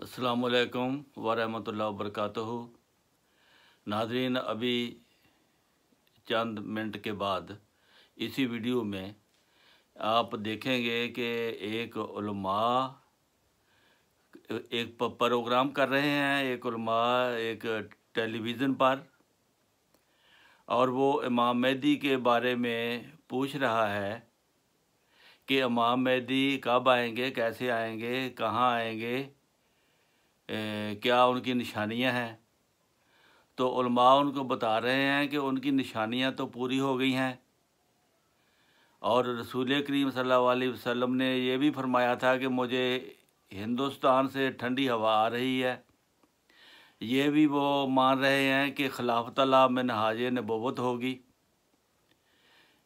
अस्सलाम वालेकुम वरहमतुल्लाहि वबरकातुहू। नाज़रीन, अभी चंद मिनट के बाद इसी वीडियो में आप देखेंगे कि एक उलमा एक प्रोग्राम कर रहे हैं, एक उलमा एक टेलीविज़न पर, और वो इमाम मेहदी के बारे में पूछ रहा है कि इमाम मेहदी कब आएंगे, कैसे आएंगे, कहाँ आएंगे, क्या उनकी निशानियां हैं। तो उलमा उनको बता रहे हैं कि उनकी निशानियां तो पूरी हो गई हैं, और रसूल करीम सल्लल्लाहु अलैहि वसल्लम ने ये भी फरमाया था कि मुझे हिंदुस्तान से ठंडी हवा आ रही है। ये भी वो मान रहे हैं कि खिलाफत अल्लाह मिनहाज नबुव्वत होगी।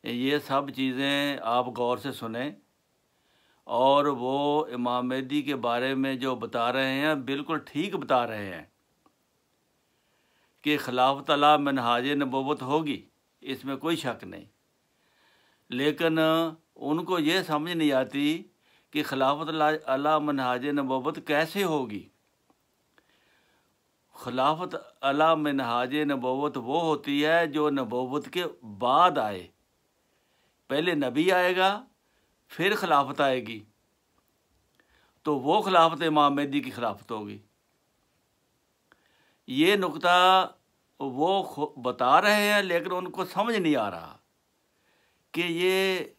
ये सब चीज़ें आप गौर से सुनें, और वो इमाम मेहदी के बारे में जो बता रहे हैं बिल्कुल ठीक बता रहे हैं कि खिलाफत अल्लाह मिनहाज नबुव्वत होगी, इसमें कोई शक नहीं। लेकिन उनको ये समझ नहीं आती कि खिलाफत अल्लाह मिनहाज नबुव्वत कैसे होगी। खिलाफत अल्लाह मिनहाज नबुव्वत वो होती है जो नबुव्वत के बाद आए। पहले नबी आएगा, फिर खिलाफत आएगी, तो वो खिलाफत इमाम मेहदी की खिलाफत होगी। ये नुक्ता वो बता रहे हैं, लेकिन उनको समझ नहीं आ रहा कि ये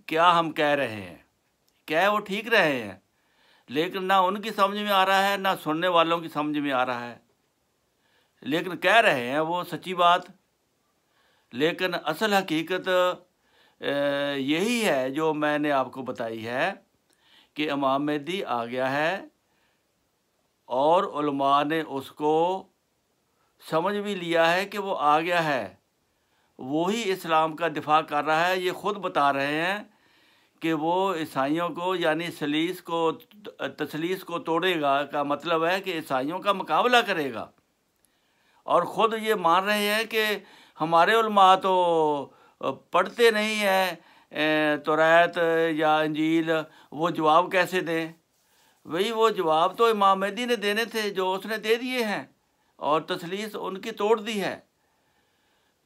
क्या हम कह रहे हैं। क्या वो ठीक रहे हैं, लेकिन ना उनकी समझ में आ रहा है, ना सुनने वालों की समझ में आ रहा है। लेकिन कह रहे हैं वो सच्ची बात, लेकिन असल हकीकत यही है जो मैंने आपको बताई है कि इमाम मेहदी आ गया है, और उलमा ने उसको समझ भी लिया है कि वो आ गया है। वही इस्लाम का दिफा कर रहा है। ये ख़ुद बता रहे हैं कि वो ईसाइयों को यानी तसलीस को तोड़ेगा, का मतलब है कि ईसाइयों का मुकाबला करेगा। और ख़ुद ये मान रहे हैं कि हमारे उलमा तो पढ़ते नहीं हैं तौरात या इंजील, वो जवाब कैसे दें। वही वो जवाब तो इमाम मेहदी ने देने थे, जो उसने दे दिए हैं, और तसलीस उनकी तोड़ दी है।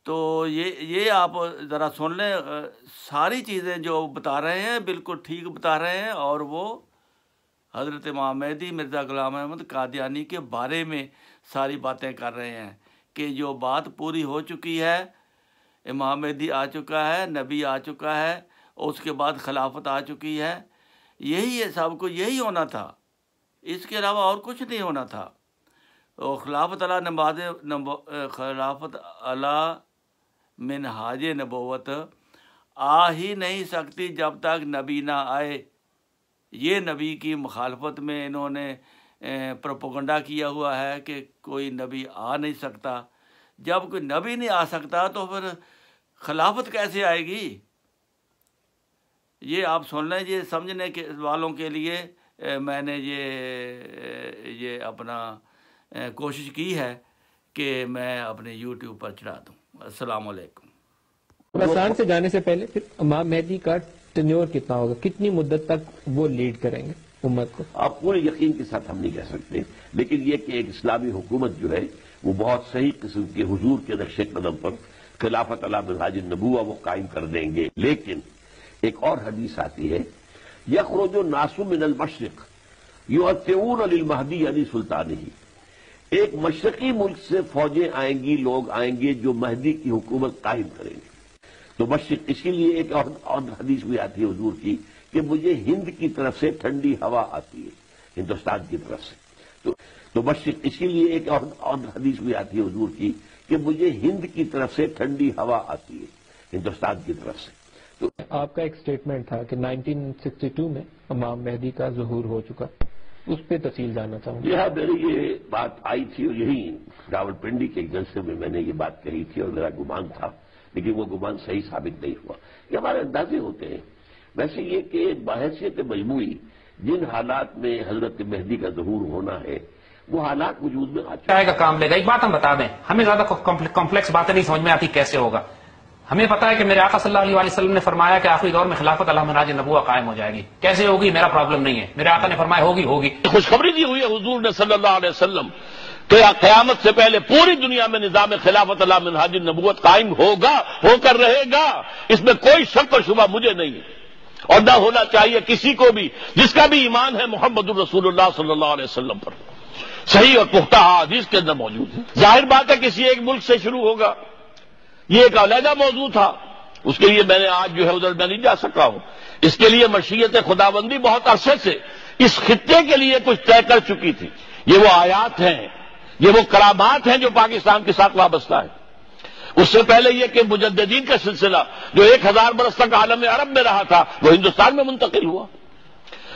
तो ये आप ज़रा सुन लें। सारी चीज़ें जो बता रहे हैं बिल्कुल ठीक बता रहे हैं, और वो हज़रत इमाम मेहदी मिर्ज़ा ग़ुलाम अहमद कादियानी के बारे में सारी बातें कर रहे हैं कि जो बात पूरी हो चुकी है, इमाम मेहदी आ चुका है, नबी आ चुका है, उसके बाद खिलाफत आ चुकी है। यही है, सबको यही होना था, इसके अलावा और कुछ नहीं होना था। और खिलाफत अला मिनहाज नबुव्वत आ ही नहीं सकती जब तक नबी ना आए। ये नबी की मुखालफत में इन्होंने प्रोपेगेंडा किया हुआ है कि कोई नबी आ नहीं सकता। जब कोई नबी नहीं आ सकता तो फिर खिलाफत कैसे आएगी। ये आप सुन लें, ये समझने के वालों के लिए मैंने ये अपना कोशिश की है कि मैं अपने YouTube पर चढ़ा दूँ। अस्सलाम वालेकुम। खुरासान से जाने से पहले फिर इमाम मेहदी का टेन्योर कितना होगा, कितनी मुद्दत तक वो लीड करेंगे उम्मत को? आप पूरे यकीन के साथ हम नहीं कह सकते, लेकिन ये कि एक इस्लामी हुकूमत जो है वो बहुत सही किस्म के हुजूर के नक्शे कदम पर खिलाफत अला मिनहाज नबुव्वा वो कायम कर देंगे। लेकिन एक और हदीस आती है, यखरुजु नासु मिनल मशरिक युअत्तिऊन लिल महदी यानी सुल्तानिही। एक मशरकी मुल्क से फौजें आएंगी, लोग आएंगे जो महदी की हुकूमत कायम करेंगे। तो मशरिक, इसीलिए एक और हदीस भी आती है हुजूर की कि मुझे हिंद की तरफ से ठंडी हवा आती है, हिंदुस्तान की तरफ से। तो मशरिक, इसीलिए एक और हदीस भी आती है हुजूर की कि मुझे हिंद की तरफ से ठंडी हवा आती है, हिंदुस्तान की तरफ से। तो आपका एक स्टेटमेंट था कि 1962 में इमाम मेहदी का ज़ुहूर हो चुका, उस पर तफसील जानना चाहूंगा। यह मेरी ये बात आई थी, और यही रावलपिंडी के एक जलसे में मैंने ये बात कही थी, और मेरा गुमान था, लेकिन वो गुमान सही साबित नहीं हुआ। ये हमारे अंदाजे होते हैं। वैसे ये कि बहैसियत मजमूई जिन हालात में हजरत मेहदी का ज़ुहूर होना है, वो हालात वजूद में आ चुके का काम लेगा। एक बात हम बता दें, हमें ज्यादा कॉम्प्लेक्स बातें नहीं समझ में आती कैसे होगा। ہمیں پتا ہے کہ میرے آقا صلی اللہ علیہ وسلم نے فرمایا کہ آخری دور میں خلافت علی منہاج نبوہ قائم ہو جائے گی. کیسے ہوگی میرا پرابلم نہیں ہے, میرے آقا نے فرمایا ہوگی. خوشخبری دی ہوئی ہے حضور نے صلی اللہ علیہ وسلم کہ قیامت سے پہلے پوری دنیا میں نظام خلافت علی منہاج نبوت قائم ہوگا, ہو کر رہے گا. اس میں کوئی شک و شبہ مجھے نہیں ہے, اور نہ ہونا چاہیے کسی کو بھی جس کا بھی ایمان ہے محمد الرسول اللہ صلی اللہ علیہ وسلم پر, صحیح اور پختہ حدیث کے اندر موجود ہے. ظاہر بات ہے کسی ایک ملک سے شروع ہوگا, یہ ایک علیحدہ موضوع تھا, اس کے لیے میں نے آج جو ہے ادھر میں نہیں جا سکا ہوں. اس کے لیے مشیت خداوندی بہت عرصے سے اس خطے کے لیے کچھ طے کر چکی تھی. یہ وہ آیات ہیں, یہ وہ کرامات ہیں جو پاکستان کے ساتھ وابستہ ہے. اس سے پہلے یہ کہ مجددین کا سلسلہ جو 1000 برس تک عالم عرب میں رہا تھا وہ ہندوستان میں منتقل ہوا.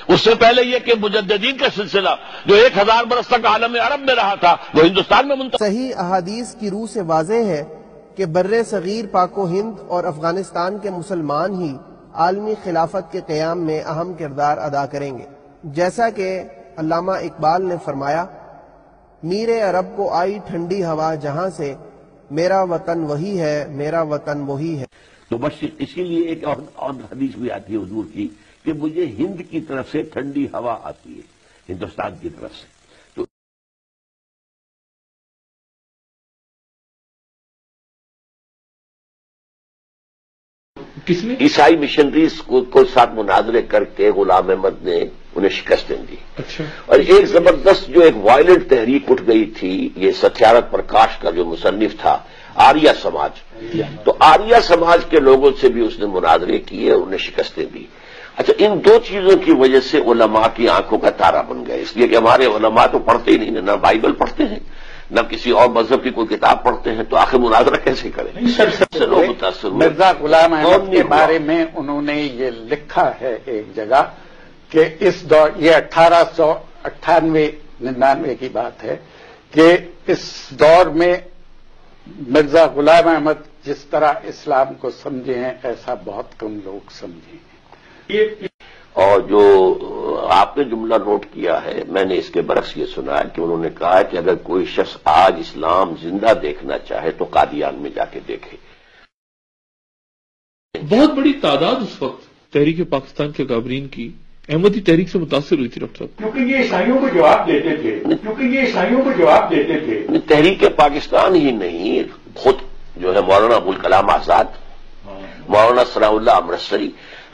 اس سے پہلے یہ کہ مجددین کا سلسلہ جو 1000 برس تک عالم عرب میں رہا تھا وہ ہندوستان میں منتقل. صحیح احادیث کی روح سے واضح ہے کہ بر صغیر پاک و ہند اور افغانستان کے مسلمان ہی عالمی خلافت کے قیام میں اہم کردار ادا کریں گے. جیسا کہ علامہ اقبال نے فرمایا, میر عرب کو آئی ٹھنڈی ہوا جہاں سے, میرا وطن وہی ہے, میرا وطن وہی ہے. تو مشرق اسی لیے ایک اور حدیث بھی آتی ہے حضور کی کہ مجھے ہند کی طرف سے ٹھنڈی ہوا آتی ہے, ہندوستان کی طرف سے. کس میں عیسائی مشنریز کو ساتھ مناظرے کر کے غلام احمد نے انہیں شکست دی. اچھا. اور ایک زبردست جو ایک وائلنٹ تحریک اٹھ گئی تھی, یہ ستیارتھ پرکاش کا جو مصنف تھا, آریہ سماج. تو آریہ سماج کے لوگوں سے بھی اس نے مناظرے کیے, انہیں شکستیں دی. اچھا, ان دو چیزوں کی وجہ سے علماء کی آنکھوں کا تارا بن گئے, اس لیے کہ ہمارے علماء تو پڑھتے ہی نہیں, نہ بائبل پڑھتے ہیں نہ کسی اور مذہب کی کوئی کتاب پڑھتے ہیں, تو آخر مناظرہ کیسے کریں؟ مرزا غلام احمد کے بارے میں انہوں نے یہ لکھا ہے ایک جگہ کہ اس دور, یہ 1898-99 کی بات ہے, کہ اس دور میں مرزا غلام احمد جس طرح اسلام کو سمجھے ہیں ایسا بہت کم لوگ سمجھے ہیں. اور جو آپ نے جملہ نوٹ کیا ہے, میں نے اس کے برعکس یہ سنا ہے کہ انہوں نے کہا ہے کہ اگر کوئی شخص آج اسلام زندہ دیکھنا چاہے تو قادیان میں جا کے دیکھے. بہت بڑی تعداد اس وقت تحریک پاکستان کے کابرین کی احمدی تحریک سے متاثر ہوئی تھی ڈاکٹر صاحب, کیونکہ یہ عیسائیوں کو جواب دیتے تھے. تحریک پاکستان ہی نہیں, خود جو ہے مولانا ابوالکلام آزاد, مولانا ثناء اللہ امرتسری,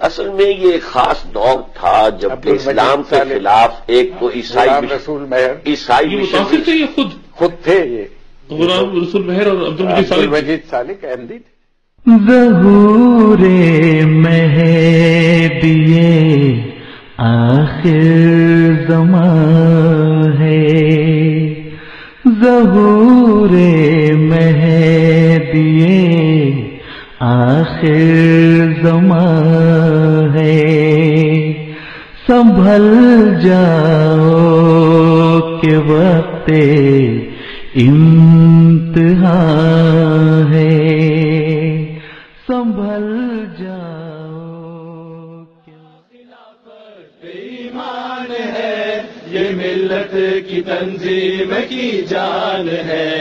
اصل میں یہ ایک خاص دور تھا جب کہ اسلام کے خلاف ایک تو عیسائی متاثر تھے, یہ خود تھے, یہ غلام رسول مہر اور عبدالمجید سالک احمدی تھے. ظہور مہدی آخر زمان ہے, ظہور مہدی آخر زمان ہے, سنبھل جاؤ کہ وقت امتحان ہے, سنبھل جاؤ. خلافت ایمان ہے, یہ ملت کی تنظیم کی جان ہے,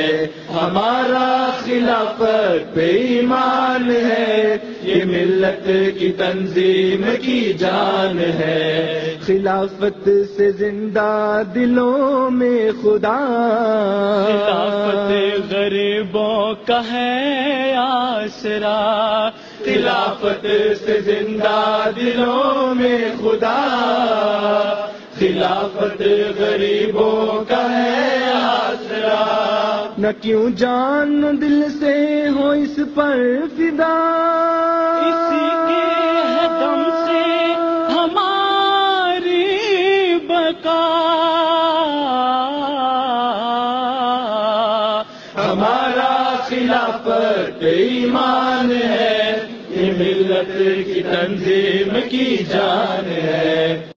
ہمارا خلافت بے ایمان ہے, یہ ملت کی تنظیم کی جان ہے. خلافت سے زندہ دلوں میں خدا, خلافت غریبوں کا ہے آسرا, خلافت سے زندہ دلوں میں خدا, خلافت غریبوں کا ہے آسرا. نہ کیوں جان دل سے ہو اس پر فدا, اسی کے ہے دم سے ہماری بقا, ہمارا خلافت ایمان ہے, یہ ملت کی تنظیم کی جان ہے.